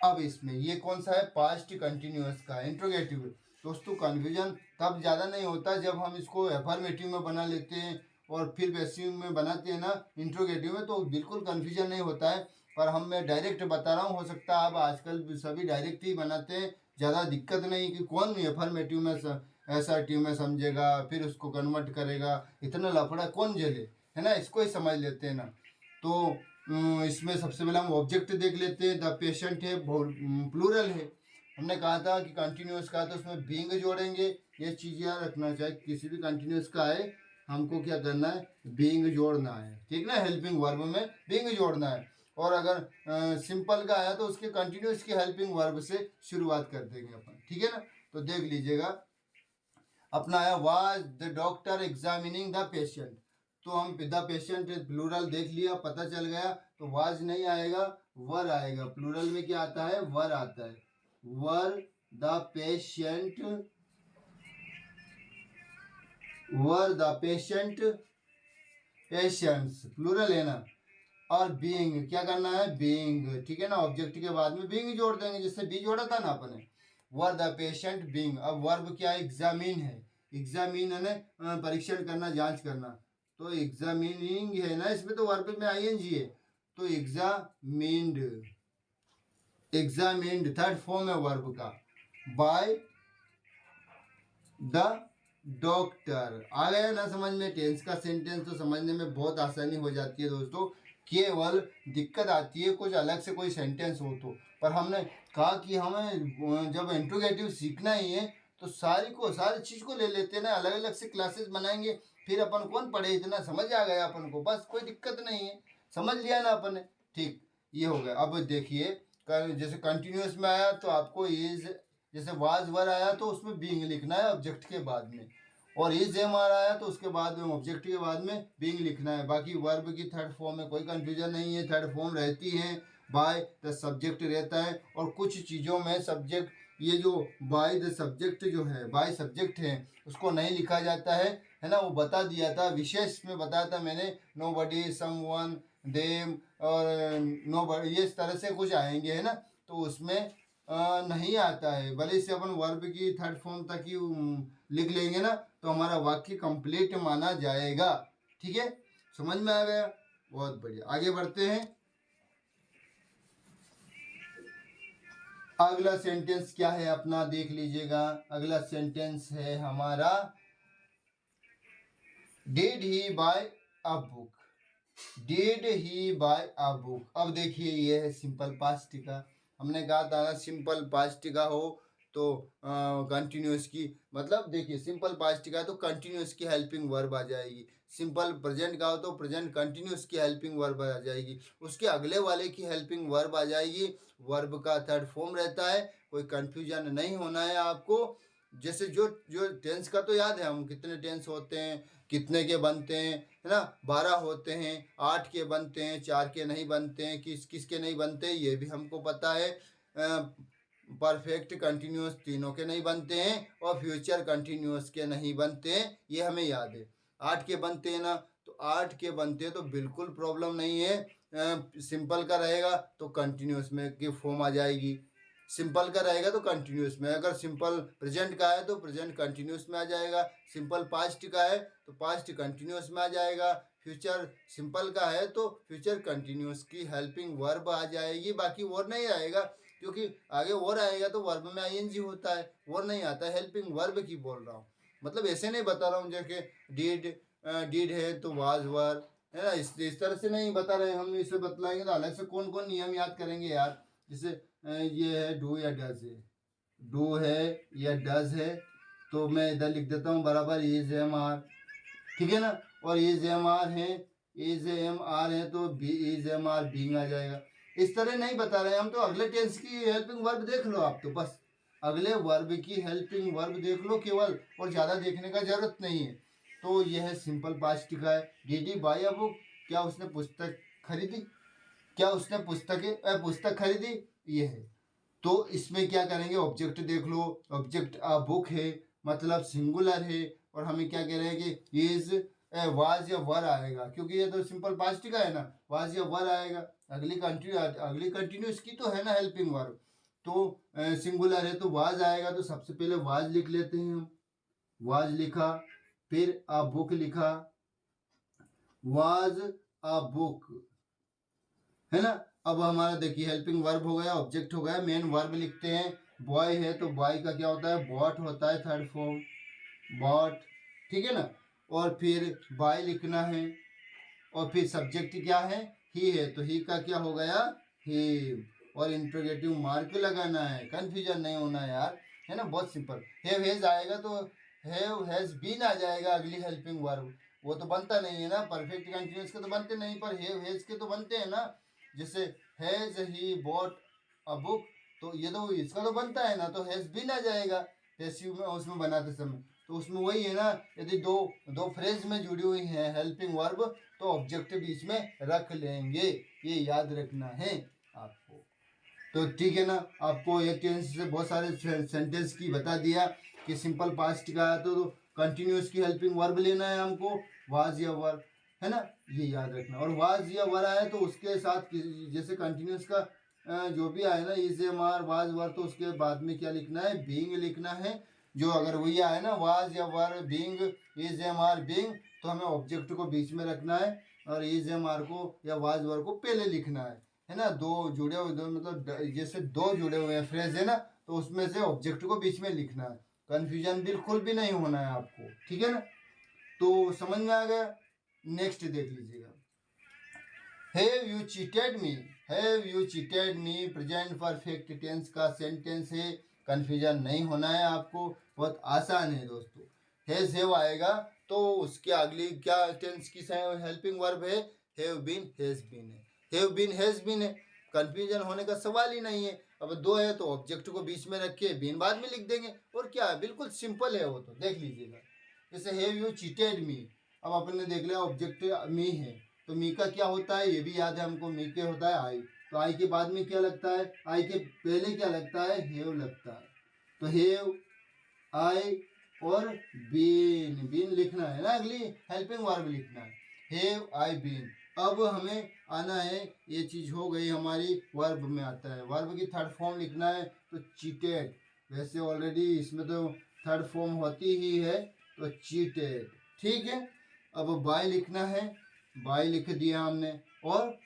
अब इसमें ये कौन सा है, पास्ट कंटिन्यूअस का इंट्रोगेटिव। दोस्तों कंफ्यूजन तब ज़्यादा नहीं होता जब हम इसको एफर्मेटिव में बना लेते हैं और फिर पैसिव में बनाते हैं ना इंट्रोगेटिव में, तो बिल्कुल कंफ्यूजन नहीं होता है। पर हम मैं डायरेक्ट बता रहा हूँ, हो सकता है अब आजकल सभी डायरेक्ट ही बनाते हैं, ज़्यादा दिक्कत नहीं कि कौन एफर्मेटिव में असर्टिव में समझेगा फिर उसको कन्वर्ट करेगा, इतना लफड़ा कौन झेले, है ना, इसको ही समझ लेते हैं ना। तो इसमें सबसे पहले हम ऑब्जेक्ट देख लेते हैं। द पेशेंट है, प्लूरल है, हमने कहा था कि कंटिन्यूअस का, तो उसमें बीइंग जोड़ेंगे। ये चीज़ याद रखना चाहिए, किसी भी कंटिन्यूअस का है हमको क्या करना है, बीइंग जोड़ना है, ठीक ना, हेल्पिंग वर्ब में बीइंग जोड़ना है। और अगर सिंपल का आया तो उसके कंटिन्यूअस की हेल्पिंग वर्ब से शुरुआत कर देंगे अपन, ठीक है ना। तो देख लीजिएगा, अपना आया was the doctor examining the patient, तो हम द पेशेंट प्लूरल देख लिया, पता चल गया। तो वाज नहीं आएगा, वर आएगा। प्लूरल में क्या आता है, वर आता है। Were the patient, were the patient patients, plural है ना। और बीइंग क्या करना है, बीइंग, ठीक है ना, ऑब्जेक्ट के बाद में बीइंग जोड़ देंगे, जिससे बी जोड़ा था ना अपने। वर द पेशेंट बीइंग, अब वर्ब क्या है, एग्जामिन है। एग्जामिन है ना, परीक्षण करना, जांच करना, तो एग्जामिनिंग है ना, इसमें तो वर्ब में आईएनजी है, तो एग्जामिन्ड, एग्जामिन्ड थर्ड फॉर्म है वर्ब का, बाय द डॉक्टर। आ गया ना समझ में। टेंस का सेंटेंस तो समझने में बहुत आसानी हो जाती है दोस्तों, केवल दिक्कत आती है कुछ अलग से कोई सेंटेंस हो तो। पर हमने कहा कि हमें जब इंट्रोगेटिव सीखना ही है तो सारी चीज़ को ले लेते हैं ना, अलग अलग से क्लासेस बनाएंगे, फिर अपन कौन पढ़े, इतना समझ आ गया अपन को, बस कोई दिक्कत नहीं है, समझ लिया ना अपन ने। ठीक, ये हो गया। अब देखिए, जैसे कंटिन्यूअस में आया तो आपको इज, जैसे वाज वर आया तो उसमें बीइंग लिखना है ऑब्जेक्ट के बाद में, और इज एम आर आया तो उसके बाद में ऑब्जेक्ट के बाद में बीइंग लिखना है। बाकी वर्ब की थर्ड फॉर्म में कोई कंफ्यूजन नहीं है, थर्ड फॉर्म रहती है, बाय द सब्जेक्ट रहता है, और कुछ चीज़ों में सब्जेक्ट, ये जो बाय द सब्जेक्ट जो है, बाय सब्जेक्ट है, उसको नहीं लिखा जाता है ना, वो बता दिया था, विशेष में बताया था मैंने, नो बडी, समवन, देम और नो, ये इस तरह से कुछ आएंगे, है ना, तो उसमें नहीं आता है। भले से अपन वर्ब की थर्ड फॉर्म तक ही लिख लेंगे ना तो हमारा वाक्य कंप्लीट माना जाएगा, ठीक है, समझ में आ गया, बहुत बढ़िया। आगे बढ़ते हैं, अगला सेंटेंस क्या है अपना, देख लीजिएगा। अगला सेंटेंस है हमारा, did he buy a book, did he buy a book. अब देखिए, ये है सिंपल पास्ट का, हमने कहा था ना सिंपल पास्ट का हो तो कंटिन्यूअस की, मतलब देखिए सिंपल पास्ट का तो कंटिन्यूअस की हेल्पिंग वर्ब आ जाएगी, सिंपल प्रेजेंट का हो तो प्रेजेंट कंटिन्यूअस की हेल्पिंग वर्ब आ जाएगी, उसके अगले वाले की हेल्पिंग वर्ब आ जाएगी, वर्ब का थर्ड फॉर्म रहता है, कोई कंफ्यूजन नहीं होना है आपको। जैसे जो जो टेंस का तो याद है, हम कितने टेंस होते हैं, कितने के बनते हैं, है ना, 12 होते हैं, 8 के बनते हैं, 4 के नहीं बनते हैं, किस किस के नहीं बनते, ये भी हमको पता है। परफेक्ट कंटिन्यूअस तीनों के नहीं बनते हैं, और फ्यूचर कंटिन्यूअस के नहीं बनते हैं, ये हमें याद है। 8 के बनते हैं ना, तो 8 के बनते हैं तो बिल्कुल प्रॉब्लम नहीं है। सिंपल का रहेगा तो कंटिन्यूअस में की फॉर्म आ जाएगी, सिंपल का रहेगा तो कंटिन्यूअस में, अगर सिंपल प्रेजेंट का है तो प्रेजेंट कंटिन्यूअस में आ जाएगा, सिंपल पास्ट का है तो पास्ट कंटिन्यूअस में आ जाएगा, फ्यूचर सिंपल का है तो फ्यूचर कंटिन्यूअस की हेल्पिंग वर्ब आ जाएगी, बाकी और नहीं आएगा, क्योंकि आगे और आएगा तो वर्ब में आईएनजी होता है, और नहीं आता, हेल्पिंग वर्ब की बोल रहा हूँ, मतलब ऐसे नहीं बता रहा हूँ जैसे डिड है तो वाज वर, है ना, इस तरह से नहीं बता रहे हम, इसे बतलाएंगे तो अलग से कौन कौन नियम याद करेंगे यार। जैसे ये है डू या डज है, डू है या डज है, तो मैं इधर लिख देता हूँ बराबर इज एम आर, ठीक है ना, और इज एम आर है, इज एम आर है तो be is am are being आ जाएगा। इस तरह नहीं बता रहे हम, तो अगले टेंस की हेल्पिंग वर्ब देख लो आप, तो बस अगले वर्ब की हेल्पिंग वर्ब देख लो केवल, और ज़्यादा देखने का जरूरत नहीं है। तो यह है सिंपल पास्ट का है। Did he buy a book, क्या उसने पुस्तक खरीदी, क्या उसने पुस्तक खरीदी, ये है। तो इसमें क्या करेंगे, ऑब्जेक्ट देख लो, ऑब्जेक्ट अ बुक है, मतलब सिंगुलर है, और हमें क्या कह रहे हैं कि इज वाज या वर आएगा, क्योंकि ये तो सिंपल पास्ट का है ना, वाज या वर आएगा। अगली कंटिन्यूस की तो है ना हेल्पिंग वर्ब, तो सिंगुलर है तो वाज आएगा, तो सबसे पहले वाज लिख लेते हैं हम। वाज लिखा, फिर अ बुक लिखा, वाज अ बुक, है ना। अब हमारा देखिए हेल्पिंग वर्ब हो गया, ऑब्जेक्ट हो गया, मेन वर्ब लिखते हैं। बॉय है तो बॉय का क्या होता है, बॉट होता है, थर्ड फॉर्म बॉट, ठीक है ना। और फिर बाय लिखना है, और फिर सब्जेक्ट क्या है, ही है, तो ही का क्या हो गया, ही। और इंट्रोगेटिव मार्क लगाना है, कंफ्यूजन नहीं होना है यार, है ना, बहुत सिंपल। हैव हैज आएगा तो हैव हैज बीन आ जाएगा अगली हेल्पिंग वर्ब, वो तो बनता नहीं है ना, परफेक्ट कंटिन्यूअस के तो बनते नहीं, पर हैव हैज के तो बनते हैं ना। जैसे has he bought a book, तो ये तो इसका तो बनता है ना, तो हैज बीन आ जाएगा पैसिव में, उसमें बनाते समय। तो उसमें वही है ना, यदि दो दो फ्रेज में जुड़ी हुई है हेल्पिंग वर्ब, तो ऑब्जेक्ट बीच में रख लेंगे, ये याद रखना है आपको। तो ठीक है ना, आपको एक टेंस से बहुत सारे सेंटेंस की बता दिया कि सिंपल पास्ट का है तो कंटिन्यूस की हेल्पिंग वर्ब लेना है हमको, वाज या वर, है ना, ये याद रखना। और वाज या वर आए तो उसके साथ जैसे कंटिन्यूस का जो भी आए ना, is am are was were, तो उसके बाद में क्या लिखना है, बीइंग लिखना है। जो अगर वही आए ना वाज या were, being, is am are, being, तो हमें ऑब्जेक्ट को बीच में रखना है, और इज एम आर को या वाज वर को पहले लिखना है ना। दो जुड़े हुए, दो मतलब जैसे दो जुड़े हुए हैं फ्रेज है ना, तो उसमें से ऑब्जेक्ट को बीच में लिखना है। कंफ्यूजन बिल्कुल भी नहीं होना है आपको, ठीक है ना। तो समझ में आ गया। नेक्स्ट देख लीजिएगा, have you cheated me, have you cheated me present perfect tense का सेंटेंस है, कंफ्यूजन नहीं होना है आपको, बहुत आसान है दोस्तों। हैव आएगा तो उसके अगली क्या टेंस की हेल्पिंग वर्ब है, हैव बीन हैज बीन है, हैव बीन हैज बीन है, कंफ्यूजन होने का सवाल ही नहीं है। अब दो है तो ऑब्जेक्ट को बीच में रख के बीन बाद में लिख देंगे, और क्या है, बिल्कुल सिंपल है वो, तो देख लीजिएगा। जैसे हैव यू चीटेड मी, अब अपने देख लिया ऑब्जेक्ट मी है, तो मी का क्या होता है, ये भी याद है हमको, मी के होता है आई, तो आई के बाद में क्या लगता है, आई के पहले क्या लगता है, हैव लगता है, तो हैव, आई और बीन, बीन लिखना है ना, अगली हेल्पिंग वर्ब लिखना है, हैव आई बीन। अब हमें आना है, ये चीज हो गई हमारी, वर्ब में आता है, वर्ब की थर्ड फॉर्म लिखना है, तो चीटेड, वैसे ऑलरेडी इसमें तो थर्ड फॉर्म होती ही है, तो चीटेड, ठीक है। अब बाय लिखना है, बाय लिख दिया हमने, और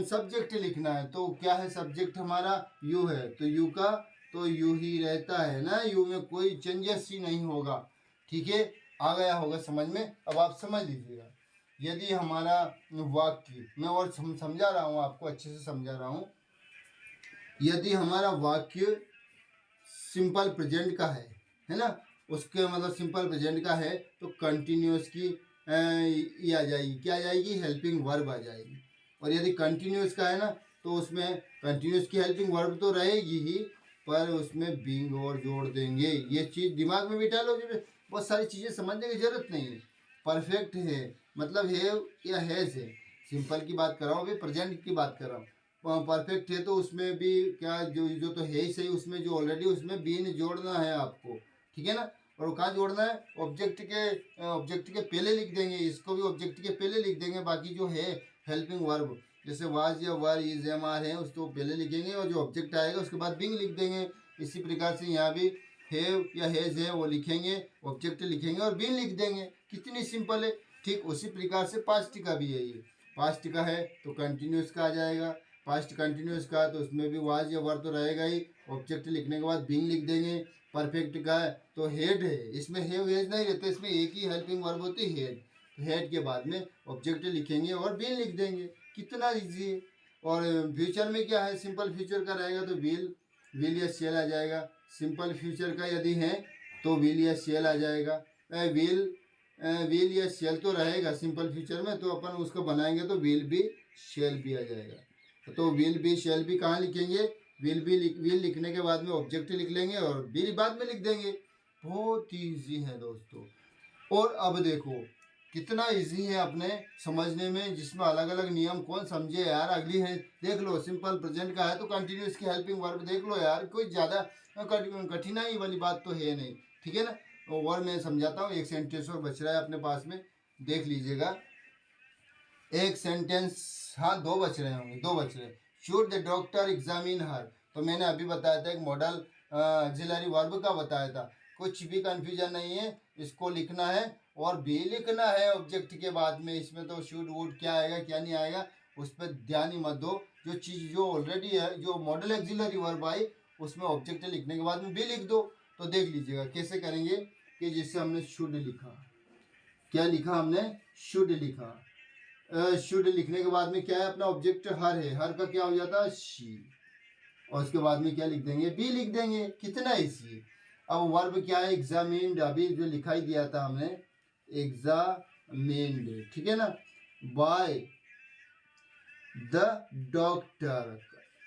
सब्जेक्ट लिखना है, तो क्या है सब्जेक्ट हमारा, यू है, तो यू का तो यू ही रहता है ना, यू में कोई चेंजेस ही नहीं होगा, ठीक है। आ गया होगा समझ में, अब आप समझ लीजिएगा। यदि हमारा वाक्य, मैं और समझा रहा हूँ आपको, अच्छे से समझा रहा हूँ, यदि हमारा वाक्य सिंपल प्रेजेंट का है ना, उसके मतलब सिंपल प्रेजेंट का है, तो कंटिन्यूस की ये आ जाएगी, क्या आ जाएगी, हेल्पिंग वर्ब आ जाएगी। और यदि कंटिन्यूस का है ना, तो उसमें कंटिन्यूस की हेल्पिंग वर्ब तो रहेगी ही, पर उसमें बीइंग और जोड़ देंगे। ये चीज़ दिमाग में बिठा लो, जो बहुत सारी चीज़ें समझने की जरूरत नहीं है। परफेक्ट है मतलब हैव या हैज है, सिंपल की बात कर रहा हूँ, अभी प्रेजेंट की बात कर रहा हूँ। परफेक्ट है तो उसमें भी क्या, जो जो तो है ही सही, उसमें जो ऑलरेडी उसमें बीन जोड़ना है आपको, ठीक है ना। और कहाँ जोड़ना है, ऑब्जेक्ट के पहले लिख देंगे, इसको भी ऑब्जेक्ट के पहले लिख देंगे, बाकी जो है हेल्पिंग वर्ब जैसे वाज या वर, इज, एम, आर है, उसको पहले लिखेंगे, और जो ऑब्जेक्ट आएगा उसके बाद बिंग लिख देंगे। इसी प्रकार से यहाँ भी हैव या हैज है वो लिखेंगे, ऑब्जेक्ट लिखेंगे और बिन लिख देंगे, कितनी सिंपल है। ठीक उसी प्रकार से पास्ट का भी है, ये पास्ट का है तो कंटिन्यूस का आ जाएगा, पास्ट कंटिन्यूस का तो उसमें भी वाज या वर तो रहेगा ही, ऑब्जेक्ट लिखने के बाद बीइंग लिख देंगे। परफेक्ट का है तो हेड है, इसमें हैव हैज नहीं रहते, इसमें एक ही हेल्पिंग वर्ब होती है हेड, तो हेड के बाद में ऑब्जेक्ट लिखेंगे और बीइंग लिख देंगे, कितना इजी है। और फ्यूचर में क्या है, सिंपल फ्यूचर का रहेगा तो विल या शेल आ जाएगा, सिंपल फ्यूचर का यदि है तो विल या शेल आ जाएगा। विल या शेल तो रहेगा सिंपल फ्यूचर में, तो अपन उसको बनाएंगे तो विल भी शेल भी आ जाएगा। तो विल भी शेल भी कहाँ लिखेंगे, विल लिखने के बाद में ऑब्जेक्ट लिख लेंगे और बी बाद में लिख देंगे। बहुत ईजी है दोस्तों। और अब देखो कितना इजी है अपने समझने में, जिसमें अलग अलग नियम कौन समझे यार। अगली है देख लो, सिंपल प्रेजेंट का है तो कंटिन्यूस की हेल्पिंग वर्ब देख लो यार, कोई ज़्यादा कठिनाई वाली बात तो है नहीं, ठीक है ना। और मैं समझाता हूँ, एक सेंटेंस और बच रहा है अपने पास में, देख लीजिएगा। एक सेंटेंस, हाँ दो बच रहे होंगे, दो बच रहे। शुड द डॉक्टर एग्जामिन हर, तो मैंने अभी बताया था एक मॉडल ऑक्सिलरी वर्ब का बताया था। कुछ भी कंफ्यूजन नहीं है, इसको लिखना है और भी लिखना है ऑब्जेक्ट के बाद में। इसमें तो शुड वुड क्या आएगा क्या नहीं आएगा उस पर ध्यान ही मत दो। जो चीज़ जो ऑलरेडी है, जो मॉडल ऑक्सिलरी वर्ब आई, उसमें ऑब्जेक्ट लिखने के बाद में भी लिख दो। तो देख लीजिएगा कैसे करेंगे कि जिससे हमने शुड लिखा, क्या लिखा हमने, शुड लिखा। शुड लिखने के बाद में क्या है, अपना ऑब्जेक्ट हर है, हर का क्या हो जाता है शी, और उसके बाद में क्या लिख देंगे, बी लिख देंगे। कितना इजी। अब वर्ब क्या है, एग्जामिन्ड, अभी जो लिखाई दिया था हमने एग्जामिन्ड, ठीक है ना, बाय द डॉक्टर।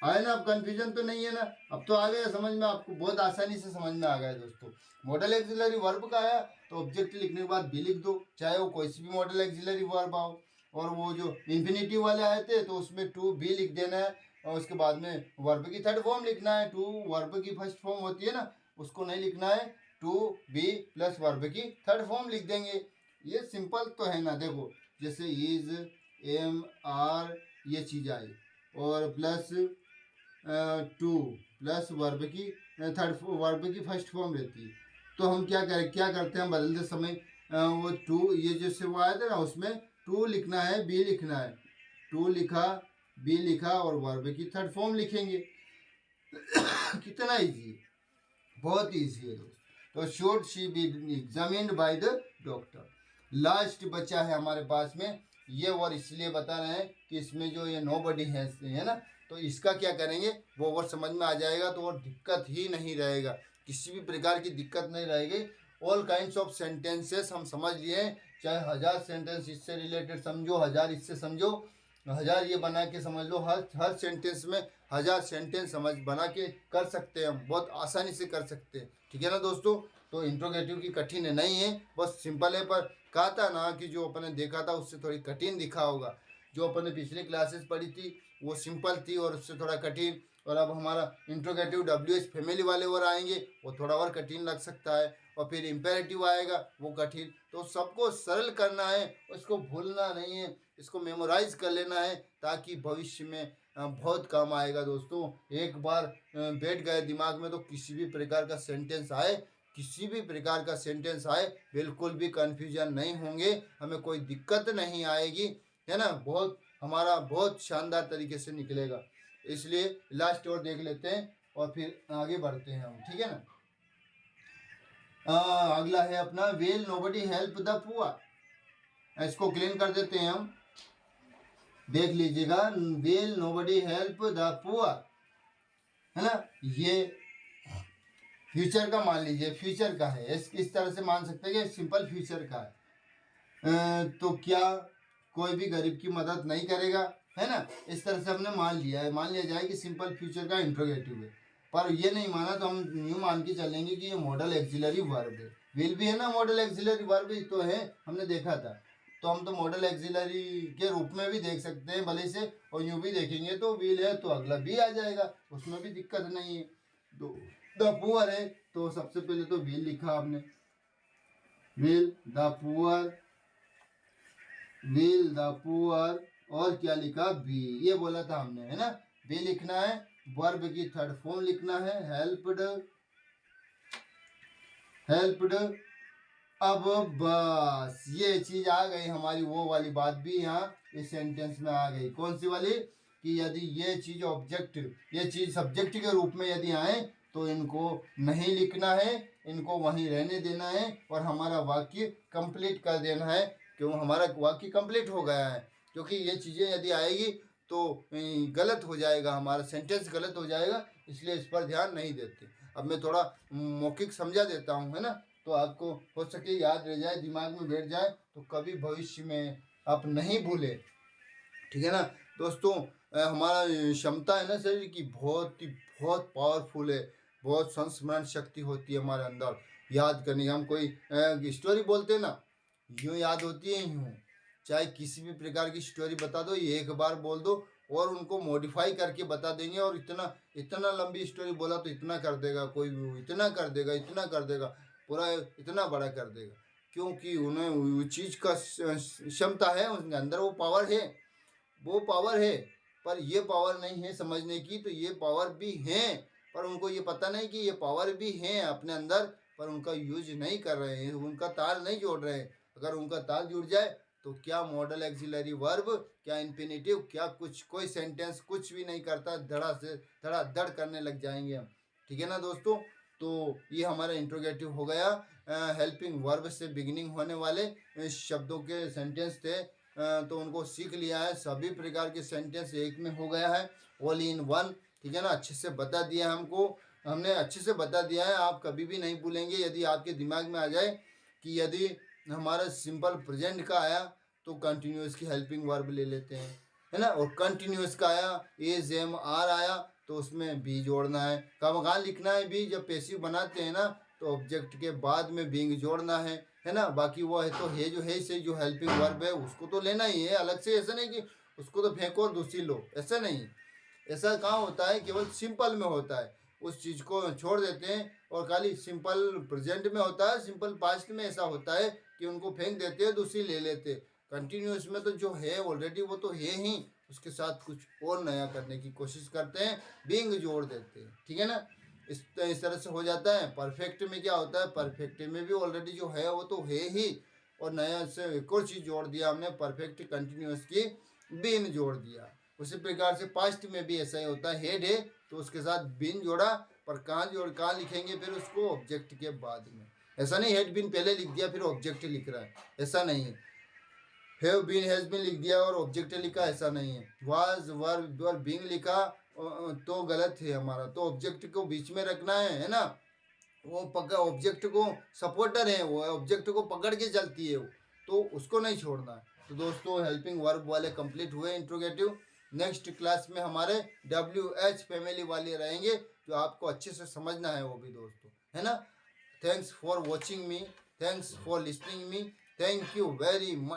आए ना, अब कंफ्यूजन तो नहीं है ना, अब तो आ गया समझ में, आपको बहुत आसानी से समझ में आ गया दोस्तों। मॉडल एक्सिलरी वर्ब का आया तो ऑब्जेक्ट लिखने के बाद भी लिख दो, चाहे वो कोई सी भी मॉडल एक्सिलरी वर्ब आओ। और वो जो इन्फिनिटिव वाले आए थे तो उसमें टू भी लिख देना है, और उसके बाद में वर्ब की थर्ड फॉर्म लिखना है। टू वर्ब की फर्स्ट फॉर्म होती है ना, उसको नहीं लिखना है, टू बी प्लस वर्ब की थर्ड फॉर्म लिख देंगे। ये सिंपल तो है ना। देखो जैसे इज, एम, आर, ये चीज़ आई, और प्लस टू प्लस वर्ब की थर्ड वर्ब की फर्स्ट फॉर्म रहती है। तो हम क्या करते हैं, बदलते समय वो टू, ये जैसे वो आया था ना, उसमें टू लिखना है, बी लिखना है, टू लिखा, बी लिखा और वर्ब की थर्ड फॉर्म लिखेंगे। कितना इजी, बहुत इजी है दोस्त। तो should she be examined by the doctor. Last बचा है हमारे पास में ये, और इसलिए बता रहे हैं कि इसमें जो ये नोबडी है ना, तो इसका क्या करेंगे वो और समझ में आ जाएगा, तो और दिक्कत ही नहीं रहेगा, किसी भी प्रकार की दिक्कत नहीं रहेगी। ऑल काइंड्स ऑफ सेंटेंसेस हम समझ लिए, चाहे 1000 सेंटेंस इससे रिलेटेड समझो, 1000 इससे समझो, 1000 ये बना के समझ लो। हर सेंटेंस में 1000 सेंटेंस समझ बना के कर सकते हैं हम, बहुत आसानी से कर सकते हैं, ठीक है ना दोस्तों। तो इंट्रोगेटिव की कठिन नहीं है, बस सिंपल है। पर कहा था ना कि जो अपने देखा था उससे थोड़ी कठिन दिखा होगा। जो अपने पिछली क्लासेस पढ़ी थी वो सिंपल थी और उससे थोड़ा कठिन, और अब हमारा इंट्रोगेटिव WH फैमिली वाले और आएंगे, वो थोड़ा और कठिन लग सकता है। और फिर इम्पेरेटिव आएगा वो कठिन। तो सबको सरल करना है, उसको भूलना नहीं है, इसको मेमोराइज कर लेना है, ताकि भविष्य में बहुत काम आएगा दोस्तों। एक बार बैठ गए दिमाग में तो किसी भी प्रकार का सेंटेंस आए, किसी भी प्रकार का सेंटेंस आए, बिल्कुल भी कंफ्यूजन नहीं होंगे, हमें कोई दिक्कत नहीं आएगी, है ना। बहुत हमारा बहुत शानदार तरीके से निकलेगा। इसलिए लास्ट और देख लेते हैं और फिर आगे बढ़ते हैं हम, ठीक है ना। अगला है अपना will nobody help the poor. इसको क्लीन कर देते हैं हम, देख लीजिएगा। Will nobody help the poor, है ना, ये फ्यूचर का मान लीजिए, फ्यूचर का है, इस तरह से मान सकते हैं कि सिंपल फ्यूचर का है। तो क्या कोई भी गरीब की मदद नहीं करेगा, है ना, इस तरह से हमने मान लिया है। मान लिया जाए कि सिंपल फ्यूचर का इंट्रोगेटिव है, पर ये नहीं माना तो हम यूँ मान के चलेंगे कि ये मॉडल एक्सिलरी वर्ब है। विल भी है ना, मॉडल एक्सिलरी वर्ब ही तो है, हमने देखा था। तो हम तो मॉडल एक्सिलरी के रूप में भी देख सकते हैं भले से, और यूँ भी देखेंगे तो विल है तो अगला भी आ जाएगा, उसमें भी दिक्कत नहीं है। तो द पुअर है तो सबसे पहले तो विल लिखा आपने, will the poor, will the poor, और क्या लिखा बी, ये बोला था हमने, है ना। बी लिखना है, वर्ब की थर्ड फॉर्म लिखना है, हेल्प्ड, हेल्प्ड। अब बस ये चीज आ गई हमारी, वो वाली बात भी यहाँ इस सेंटेंस में आ गई। कौन सी वाली, कि यदि ये चीज ऑब्जेक्ट, ये चीज सब्जेक्ट के रूप में यदि आए तो इनको नहीं लिखना है, इनको वहीं रहने देना है और हमारा वाक्य कंप्लीट कर देना है। क्यों, हमारा वाक्य कंप्लीट हो गया है, क्योंकि ये चीज़ें यदि आएगी तो गलत हो जाएगा, हमारा सेंटेंस गलत हो जाएगा, इसलिए इस पर ध्यान नहीं देते। अब मैं थोड़ा मौखिक समझा देता हूँ, है ना, तो आपको हो सके याद रह जाए, दिमाग में बैठ जाए, तो कभी भविष्य में आप नहीं भूले, ठीक है ना दोस्तों। हमारा क्षमता है ना शरीर की, बहुत पावरफुल है, बहुत संस्मरण शक्ति होती है हमारे अंदर याद करने की। हम कोई स्टोरी बोलते हैं ना, यूँ याद होती है यूँ। चाहे किसी भी प्रकार की स्टोरी बता दो, ये एक बार बोल दो और उनको मॉडिफाई करके बता देंगे, और इतना इतना लंबी स्टोरी बोला तो इतना कर देगा, कोई भी इतना कर देगा, इतना कर देगा, पूरा इतना बड़ा कर देगा, क्योंकि उन्हें वो चीज़ का क्षमता है, उनके अंदर वो पावर है, वो पावर है। पर ये पावर नहीं है समझने की, तो ये पावर भी है, पर उनको ये पता नहीं कि ये पावर भी है अपने अंदर, पर उनका यूज नहीं कर रहे हैं, उनका ताल नहीं जोड़ रहे हैं। अगर उनका ताल जुड़ जाए तो क्या मॉडल एक्सिलरी वर्ब, क्या इन्फिनेटिव, क्या कुछ कोई सेंटेंस कुछ भी नहीं करता, धड़ाधड़ करने लग जाएंगे हम। ठीक है ना दोस्तों। तो ये हमारा इंट्रोगेटिव हो गया। हेल्पिंग वर्ब से बिगिनिंग होने वाले शब्दों के सेंटेंस थे, तो उनको सीख लिया है। सभी प्रकार के सेंटेंस एक में हो गया है, ऑल इन वन। ठीक है ना, अच्छे से बता दिया हमने अच्छे से बता दिया है। आप कभी भी नहीं भूलेंगे। यदि आपके दिमाग में आ जाए कि यदि हमारा सिंपल प्रेजेंट का आया तो कंटिन्यूस की हेल्पिंग वर्ब ले लेते हैं, है ना। और कंटिन्यूस का आया, एज एम आर आया, तो उसमें बी जोड़ना है। कहाँ लिखना है बी, जब पैसिव बनाते हैं ना तो ऑब्जेक्ट के बाद में बीइंग जोड़ना है ना। बाकी वो है तो है जो है से जो हेल्पिंग वर्ब है उसको तो लेना ही है अलग से, ऐसा नहीं कि उसको तो फेंको और दूसरी लो, ऐसा नहीं। ऐसा कहाँ होता है, केवल सिंपल में होता है, उस चीज़ को छोड़ देते हैं। और खाली सिंपल प्रेजेंट में होता है, सिंपल पास्ट में ऐसा होता है कि उनको फेंक देते हैं, दूसरी ले लेते हैं। कंटिन्यूस में तो जो है ऑलरेडी वो तो है ही, उसके साथ कुछ और नया करने की कोशिश करते हैं, बीइंग जोड़ देते हैं। ठीक है ना, इस तरह से हो जाता है। परफेक्ट में क्या होता है, परफेक्ट में भी ऑलरेडी जो है वो तो है ही, और नया से एक और चीज़ जोड़ दिया हमने, परफेक्ट कंटिन्यूस की बीन जोड़ दिया। उसी प्रकार से पास्ट में भी ऐसा ही होता है, हेड है तो उसके साथ बीन जोड़ा, पर कहाँ लिखेंगे फिर उसको, ऑब्जेक्ट के बाद में। ऐसा नहीं हेड बीन पहले लिख दिया फिर ऑब्जेक्ट लिख रहा है, ऐसा नहीं है। हैव बीन हैज बीन लिख दिया और ऑब्जेक्ट लिखा, ऐसा नहीं है। वाज वर्ब और बीइंग लिखा तो गलत है हमारा, तो ऑब्जेक्ट को बीच में रखना है ना। वो पकड़ ऑब्जेक्ट को सपोर्टर है, वो ऑब्जेक्ट को पकड़ के चलती है वो, तो उसको नहीं छोड़ना है। तो दोस्तों हेल्पिंग वर्ब वाले कंप्लीट हुए इंट्रोगेटिव। नेक्स्ट क्लास में हमारे WH फैमिली वाले रहेंगे, जो आपको अच्छे से समझना है वो भी दोस्तों, है ना। Thanks for watching me, thanks for listening me, thank you very much.